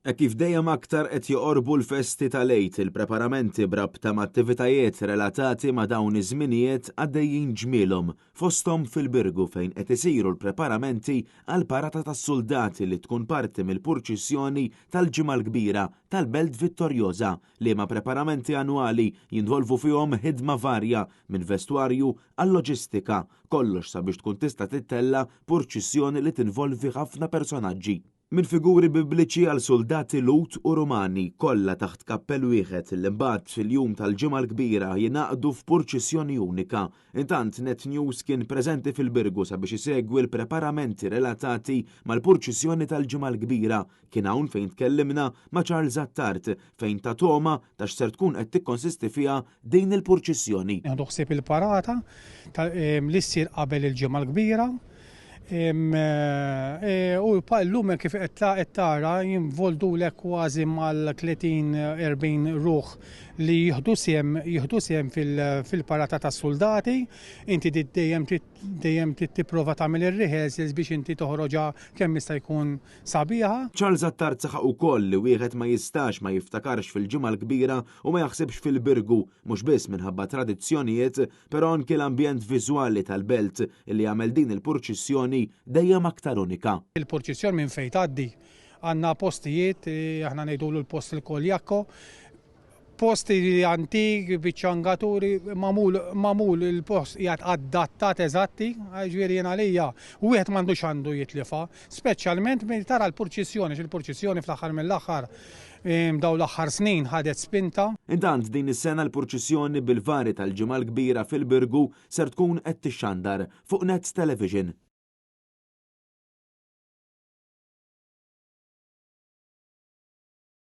Kif dejjem aktar qed joqorbu l-festi tal-Għid, il-preparamenti b'rabta ma' attivitajiet relatati ma' dawn iż-żminijiet għaddejjin ġmielhom fosthom fil-Birgu fejn qed isiru l-preparamenti għal parata tas-soldati li tkun parti mill-purċissjoni tal-Ġimgħa l-Kbira tal-Belt Vittorjoża li ma' preparamenti annwali jinvolvu fihom ħidma varja minn vestwarju għal loġistika, kollox sabiex tkun tista' tittella purċissjoni li tinvolvi ħafna personaġġi. Minn figuri bibliċi għal soldati Lut u Rumani kollha taħt kappell wieħed li mbagħad fil-jum tal-Ġimgħa l-Kbira jingħaqdu f'purċissjoni unika. Intant Net News kien preżenti fil-Birgu sabiex isegwi l-preparamenti relatati mal-purċissjoni tal-Ġimgħa l-Kbira. Kien hawn fejn tkellimna ma' Charles Attart fejn ta' toma ta' x'ser tkun qed tikkonsisti fiha din il-purċissjoni. Ħsieb il-parata li ssir qabel il-Ġimgħa l-Kbira. U l-lum kif qed tara jinvoldulek kważi mal-30-40 ruħ li jieħdu sehem fil-parata tas-soldati. Inti dejjem tipprova tagħmel ir-rehearsals biex inti toħroġha kemm jista' jkun sabiħa. Charles Attart saħaq ukoll li wieħed ma jistax ma jiftakarx fil-Ġimgħa l-Kbira u ma jaħsibx fil-Birgu mhux biss minħabba tradizzjonijiet, però anke l-ambjent viżwali tal-belt li jagħmel din il-purċissjoni dejjem aktar unika. Il-purċissjoni minn fejn tgħaddi għandna postijiet, aħna ngħidulu l-post il-Koljakko, posti antik, biċċangaturi, mamul il-post qiegħed adattat eżatti, ġifieri għalija wieħed m'għandux għandu jitlifa, speċjalment minn tara l-purċissjoni, il-purċissjoni fl-aħħar mill-aħħar daw l-aħħar snin ħadet spinta. Intant din is-sena l-purċissjoni bil-vari tal-Ġimgħa l-Kbira fil-Birgu ser tkun qed tixxandar fuq Net Television.